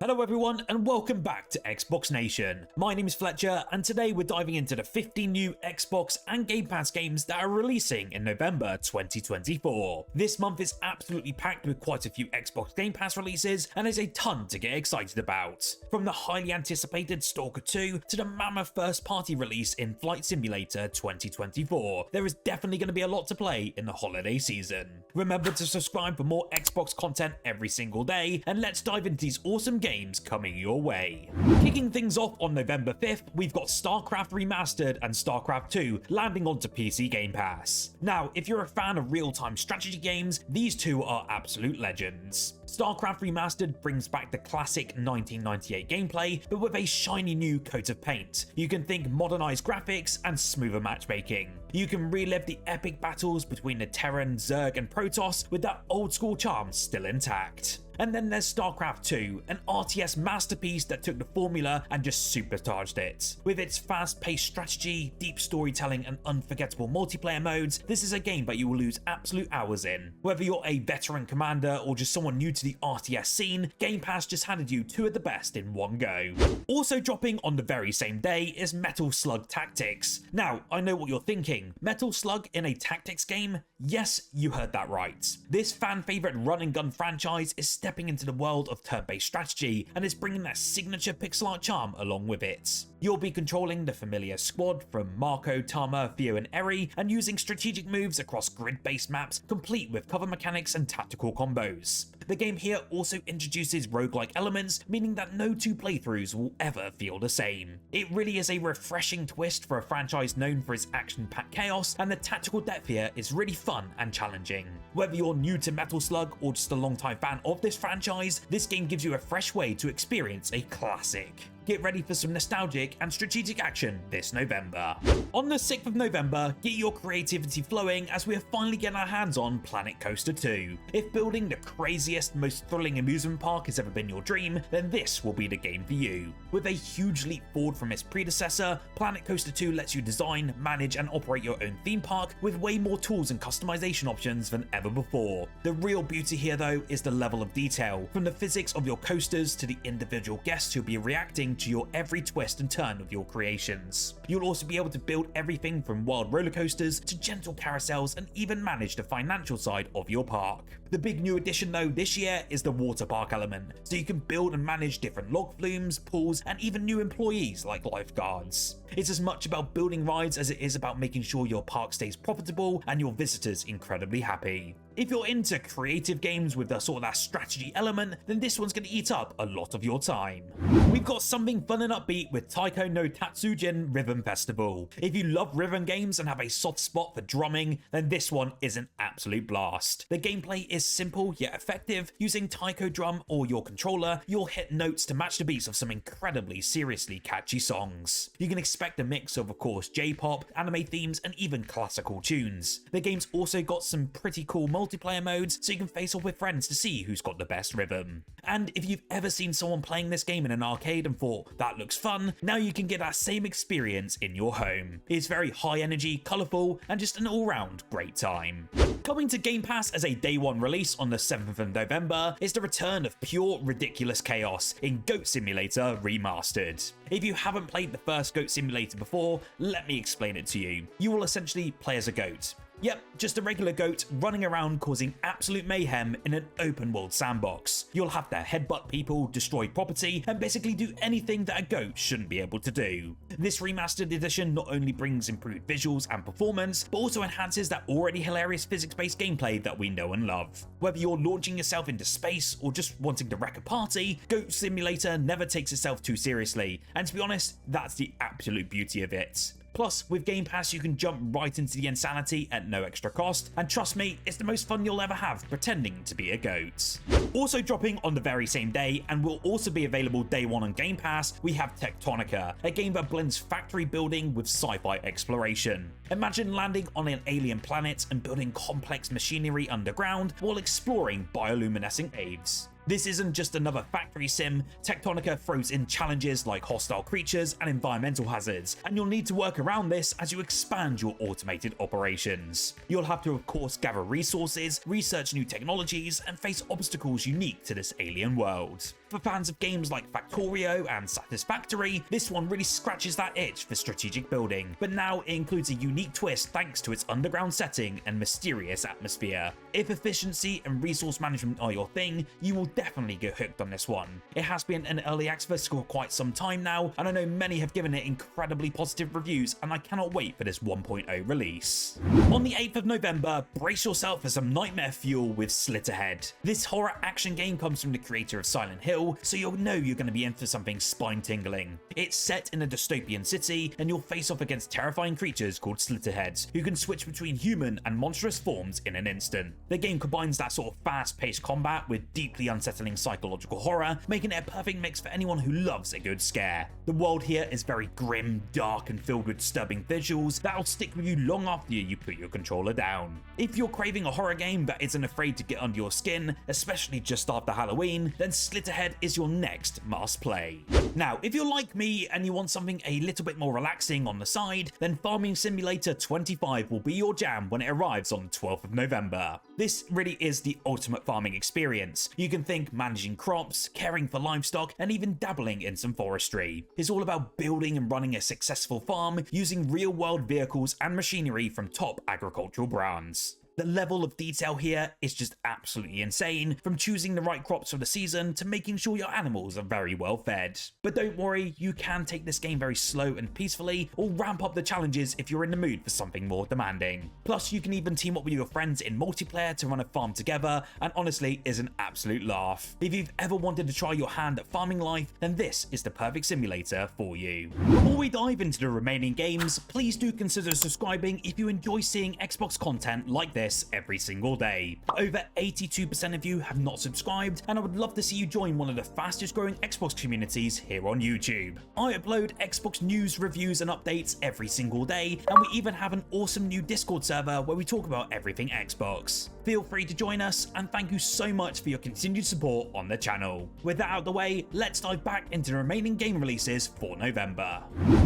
Hello everyone and welcome back to Xbox Nation. My name is Fletcher and today we're diving into the 15 new Xbox and Game Pass games that are releasing in November 2024. This month is absolutely packed with quite a few Xbox Game Pass releases and there's a ton to get excited about. From the highly anticipated Stalker 2 to the mammoth first party release in Flight Simulator 2024, there is definitely going to be a lot to play in the holiday season. Remember to subscribe for more Xbox content every single day and let's dive into these awesome games coming your way. Kicking things off on November 5th, we've got Starcraft Remastered and Starcraft 2 landing onto PC Game Pass. Now, if you're a fan of real-time strategy games, these two are absolute legends. Starcraft Remastered brings back the classic 1998 gameplay, but with a shiny new coat of paint. You can think modernized graphics and smoother matchmaking. You can relive the epic battles between the Terran, Zerg and Protoss with that old school charm still intact. And then there's StarCraft 2, an RTS masterpiece that took the formula and just supercharged it. With its fast-paced strategy, deep storytelling and unforgettable multiplayer modes, this is a game that you will lose absolute hours in. Whether you're a veteran commander or just someone new to the RTS scene, Game Pass just handed you two of the best in one go. Also dropping on the very same day is Metal Slug Tactics. Now, I know what you're thinking, Metal Slug in a tactics game? Yes, you heard that right. This fan-favorite run-and-gun franchise is stepping into the world of turn-based strategy and is bringing that signature pixel art charm along with it. You'll be controlling the familiar squad from Marco, Tama, Theo and Eri and using strategic moves across grid-based maps complete with cover mechanics and tactical combos. The game here also introduces roguelike elements, meaning that no two playthroughs will ever feel the same. It really is a refreshing twist for a franchise known for its action-packed chaos, and the tactical depth here is really fun and challenging. Whether you're new to Metal Slug or just a long-time fan of this franchise, this game gives you a fresh way to experience a classic. Get ready for some nostalgic and strategic action this November. On the 6th of November, get your creativity flowing as we are finally getting our hands on Planet Coaster 2. If building the craziest, most thrilling amusement park has ever been your dream, then this will be the game for you. With a huge leap forward from its predecessor, Planet Coaster 2 lets you design, manage and operate your own theme park with way more tools and customization options than ever before. The real beauty here though is the level of detail, from the physics of your coasters to the individual guests who'll be reacting to your every twist and turn of your creations. You'll also be able to build everything from wild roller coasters to gentle carousels and even manage the financial side of your park. The big new addition though this year is the water park element, so you can build and manage different log flumes, pools and even new employees like lifeguards. It's as much about building rides as it is about making sure your park stays profitable and your visitors incredibly happy. If you're into creative games with the sort of that strategy element, then this one's going to eat up a lot of your time. We've got something fun and upbeat with Taiko no Tatsujin Rhythm Festival. If you love rhythm games and have a soft spot for drumming, then this one is an absolute blast. The gameplay is simple yet effective. Using Taiko drum or your controller, you'll hit notes to match the beats of some incredibly seriously catchy songs. You can expect a mix of course J-pop, anime themes and even classical tunes. The game's also got some pretty cool multiplayer modes, so you can face off with friends to see who's got the best rhythm. And if you've ever seen someone playing this game in an arcade and thought, that looks fun, now you can get that same experience in your home. It's very high energy, colourful, and just an all-round great time. Coming to Game Pass as a day one release on the 7th of November is the return of pure ridiculous chaos in Goat Simulator Remastered. If you haven't played the first Goat Simulator before, let me explain it to you. You will essentially play as a goat. Yep, just a regular goat running around causing absolute mayhem in an open world sandbox. You'll have to headbutt people, destroy property, and basically do anything that a goat shouldn't be able to do. This remastered edition not only brings improved visuals and performance, but also enhances that already hilarious physics-based gameplay that we know and love. Whether you're launching yourself into space or just wanting to wreck a party, Goat Simulator never takes itself too seriously, and to be honest, that's the absolute beauty of it. Plus, with Game Pass you can jump right into the insanity at no extra cost, and trust me, it's the most fun you'll ever have pretending to be a goat. Also dropping on the very same day, and will also be available day one on Game Pass, we have Techtonica, a game that blends factory building with sci-fi exploration. Imagine landing on an alien planet and building complex machinery underground while exploring bioluminescent caves. This isn't just another factory sim. Techtonica throws in challenges like hostile creatures and environmental hazards, and you'll need to work around this as you expand your automated operations. You'll have to, of course, gather resources, research new technologies, and face obstacles unique to this alien world. For fans of games like Factorio and Satisfactory, this one really scratches that itch for strategic building, but now it includes a unique twist thanks to its underground setting and mysterious atmosphere. If efficiency and resource management are your thing, you will definitely get hooked on this one. It has been in early access for quite some time now, and I know many have given it incredibly positive reviews, and I cannot wait for this 1.0 release. On the 8th of November, brace yourself for some nightmare fuel with Slitterhead. This horror action game comes from the creator of Silent Hill, so you'll know you're going to be in for something spine-tingling. It's set in a dystopian city, and you'll face off against terrifying creatures called Slitterheads, who can switch between human and monstrous forms in an instant. The game combines that sort of fast-paced combat with deeply unsettling psychological horror, making it a perfect mix for anyone who loves a good scare. The world here is very grim, dark, and filled with disturbing visuals that'll stick with you long after you put your controller down. If you're craving a horror game that isn't afraid to get under your skin, especially just after Halloween, then Slitterhead is your next must play. Now, if you're like me and you want something a little bit more relaxing on the side, then Farming Simulator 25 will be your jam when it arrives on the 12th of November. This really is the ultimate farming experience. You can think managing crops, caring for livestock, and even dabbling in some forestry. It's all about building and running a successful farm using real-world vehicles and machinery from top agricultural brands. The level of detail here is just absolutely insane, from choosing the right crops for the season to making sure your animals are very well fed. But don't worry, you can take this game very slow and peacefully, or ramp up the challenges if you're in the mood for something more demanding. Plus, you can even team up with your friends in multiplayer to run a farm together, and honestly is an absolute laugh. If you've ever wanted to try your hand at farming life, then this is the perfect simulator for you. Before we dive into the remaining games, please do consider subscribing if you enjoy seeing Xbox content like this every single day. Over 82% of you have not subscribed, and I would love to see you join one of the fastest growing Xbox communities here on YouTube. I upload Xbox news, reviews, and updates every single day, and we even have an awesome new Discord server where we talk about everything Xbox. Feel free to join us, and thank you so much for your continued support on the channel. With that out of the way, let's dive back into the remaining game releases for November.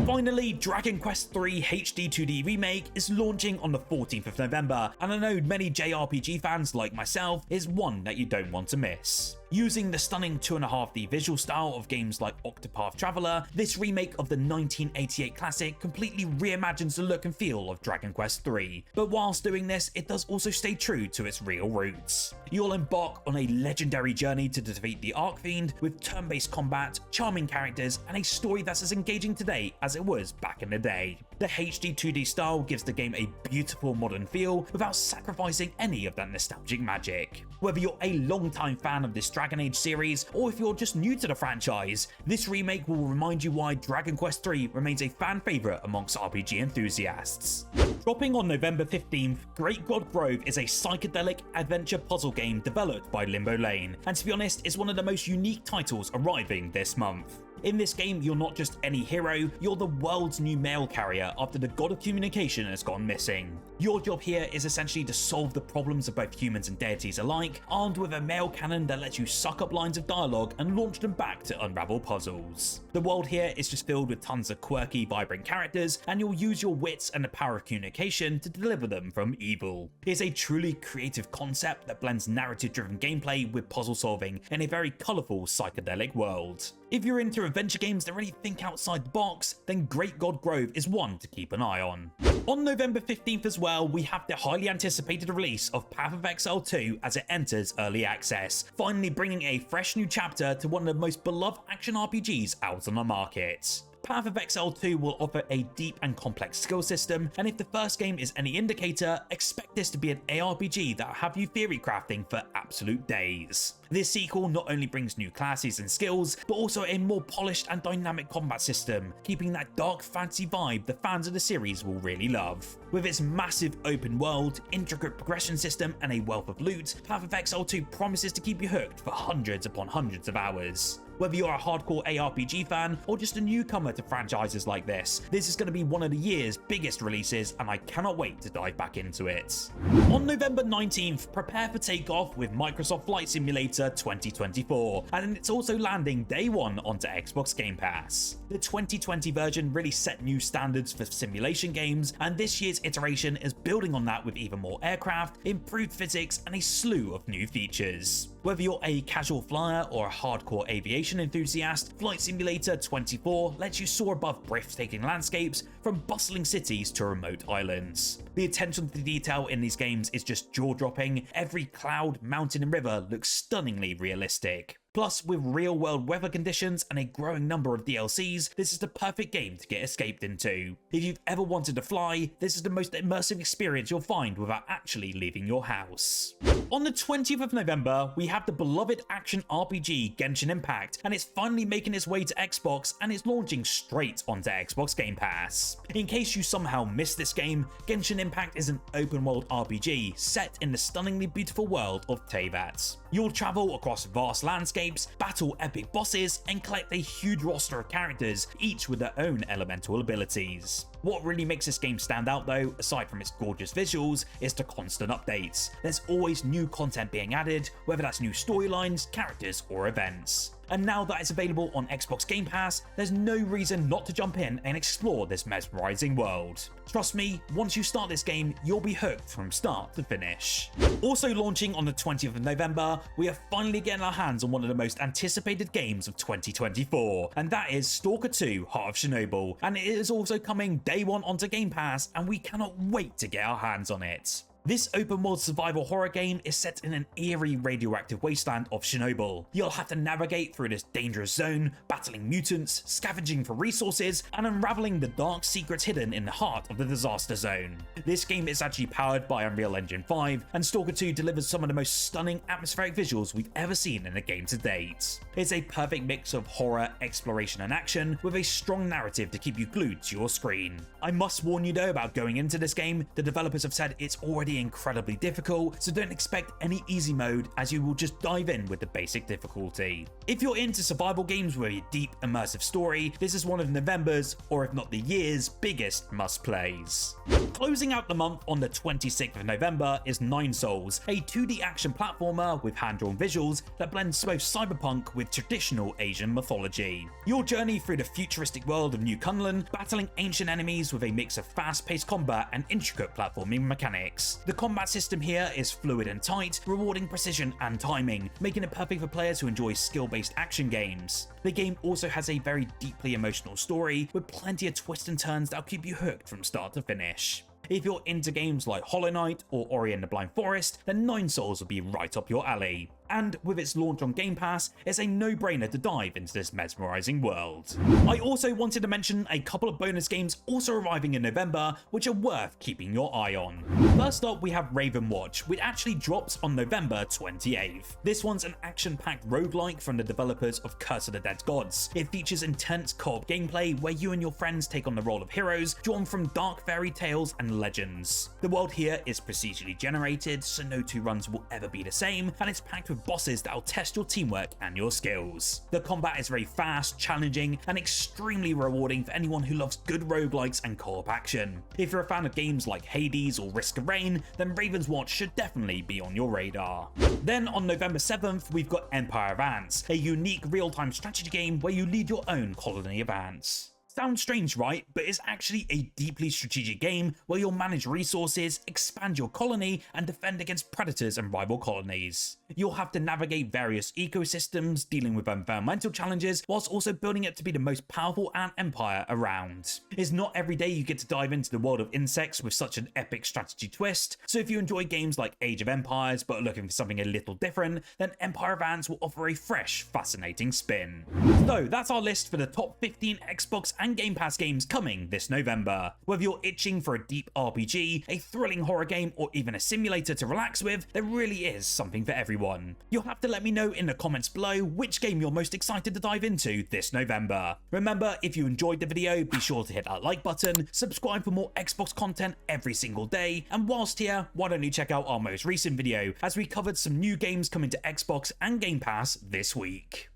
Finally, Dragon Quest III HD 2D Remake is launching on the 14th of November, and I know many JRPG fans like myself is one that you don't want to miss. Using the stunning 2.5D visual style of games like Octopath Traveler, this remake of the 1988 classic completely reimagines the look and feel of Dragon Quest III. But whilst doing this, it does also stay true to its real roots. You'll embark on a legendary journey to defeat the Archfiend with turn-based combat, charming characters, and a story that's as engaging today as it was back in the day. The HD 2D style gives the game a beautiful modern feel without sacrificing any of that nostalgic magic. Whether you're a long-time fan of this Dragon Age series, or if you're just new to the franchise, this remake will remind you why Dragon Quest III remains a fan favourite amongst RPG enthusiasts. Dropping on November 15th, Great God Grove is a psychedelic adventure puzzle game developed by Limbo Lane, and to be honest, is one of the most unique titles arriving this month. In this game, you're not just any hero, you're the world's new mail carrier after the god of communication has gone missing. Your job here is essentially to solve the problems of both humans and deities alike, armed with a mail cannon that lets you suck up lines of dialogue and launch them back to unravel puzzles. The world here is just filled with tons of quirky, vibrant characters, and you'll use your wits and the power of communication to deliver them from evil. It's a truly creative concept that blends narrative-driven gameplay with puzzle solving in a very colourful psychedelic world. If you're into adventure games that really think outside the box, then Great God Grove is one to keep an eye on. On November 15th as well, we have the highly anticipated release of Path of Exile 2 as it enters early access, finally bringing a fresh new chapter to one of the most beloved action RPGs out on the market. Path of Exile 2 will offer a deep and complex skill system, and if the first game is any indicator, expect this to be an ARPG that will have you theory crafting for absolute days. This sequel not only brings new classes and skills, but also a more polished and dynamic combat system, keeping that dark fantasy vibe the fans of the series will really love. With its massive open world, intricate progression system, and a wealth of loot, Path of Exile 2 promises to keep you hooked for hundreds upon hundreds of hours. Whether you're a hardcore ARPG fan or just a newcomer to franchises like this is going to be one of the year's biggest releases, and I cannot wait to dive back into it. On November 19th, prepare for takeoff with Microsoft Flight Simulator 2024, and it's also landing day one onto Xbox Game Pass. The 2020 version really set new standards for simulation games, and this year's iteration is building on that with even more aircraft, improved physics, and a slew of new features. Whether you're a casual flyer or a hardcore aviation enthusiast, Flight Simulator 24 lets you soar above breathtaking landscapes from bustling cities to remote islands. The attention to detail in these games is just jaw-dropping. Every cloud, mountain, and river looks stunningly realistic. Plus, with real-world weather conditions and a growing number of DLCs, this is the perfect game to get escaped into. If you've ever wanted to fly, this is the most immersive experience you'll find without actually leaving your house. On the 20th of November, we have the beloved action RPG Genshin Impact, and it's finally making its way to Xbox, and it's launching straight onto Xbox Game Pass. In case you somehow missed this game, Genshin Impact is an open-world RPG set in the stunningly beautiful world of Teyvat. You'll travel across vast landscapes, battle epic bosses, and collect a huge roster of characters, each with their own elemental abilities. What really makes this game stand out though, aside from its gorgeous visuals, is the constant updates. There's always new content being added, whether that's new storylines, characters, or events. And now that it's available on Xbox Game Pass, there's no reason not to jump in and explore this mesmerizing world. Trust me, once you start this game, you'll be hooked from start to finish. Also launching on the 20th of November, we are finally getting our hands on one of the most anticipated games of 2024, and that is Stalker 2 Heart of Chernobyl, and it is also coming day one onto Game Pass, and we cannot wait to get our hands on it. This open-world survival horror game is set in an eerie radioactive wasteland of Chernobyl. You'll have to navigate through this dangerous zone, battling mutants, scavenging for resources, and unraveling the dark secrets hidden in the heart of the disaster zone. This game is actually powered by Unreal Engine 5, and Stalker 2 delivers some of the most stunning atmospheric visuals we've ever seen in a game to date. It's a perfect mix of horror, exploration, and action, with a strong narrative to keep you glued to your screen. I must warn you though about going into this game. The developers have said it's already incredibly difficult, so don't expect any easy mode, as you will just dive in with the basic difficulty. If you're into survival games with a deep immersive story, this is one of November's, or if not the year's, biggest must-plays. Closing out the month on the 26th of November is Nine Souls, a 2D action platformer with hand-drawn visuals that blends both cyberpunk with traditional Asian mythology. You'll journey through the futuristic world of New Kunlun, battling ancient enemies with a mix of fast-paced combat and intricate platforming mechanics. The combat system here is fluid and tight, rewarding precision and timing, making it perfect for players who enjoy skill-based action games. The game also has a very deeply emotional story, with plenty of twists and turns that'll keep you hooked from start to finish. If you're into games like Hollow Knight or Ori and the Blind Forest, then Nine Souls will be right up your alley. And with its launch on Game Pass, it's a no-brainer to dive into this mesmerizing world. I also wanted to mention a couple of bonus games also arriving in November, which are worth keeping your eye on. First up, we have Raven Watch, which actually drops on November 28th. This one's an action-packed roguelike from the developers of Curse of the Dead Gods. It features intense co-op gameplay where you and your friends take on the role of heroes drawn from dark fairy tales and legends. The world here is procedurally generated, so no two runs will ever be the same, and it's packed with bosses that'll test your teamwork and your skills. The combat is very fast, challenging, and extremely rewarding for anyone who loves good roguelikes and co-op action. If you're a fan of games like Hades or Risk of Rain, then Raven's Watch should definitely be on your radar. Then on November 7th, we've got Empire of Ants, a unique real-time strategy game where you lead your own colony of ants. Sounds strange, right? But it's actually a deeply strategic game where you'll manage resources, expand your colony, and defend against predators and rival colonies. You'll have to navigate various ecosystems, dealing with environmental challenges, whilst also building it to be the most powerful ant empire around. It's not every day you get to dive into the world of insects with such an epic strategy twist, so if you enjoy games like Age of Empires but are looking for something a little different, then Empire of Ants will offer a fresh, fascinating spin. So that's our list for the top 15 Xbox and Game Pass games coming this November. Whether you're itching for a deep RPG, a thrilling horror game, or even a simulator to relax with, there really is something for everyone. You'll have to let me know in the comments below which game you're most excited to dive into this November. Remember, if you enjoyed the video, be sure to hit that like button, subscribe for more Xbox content every single day, and whilst here, why don't you check out our most recent video as we covered some new games coming to Xbox and Game Pass this week.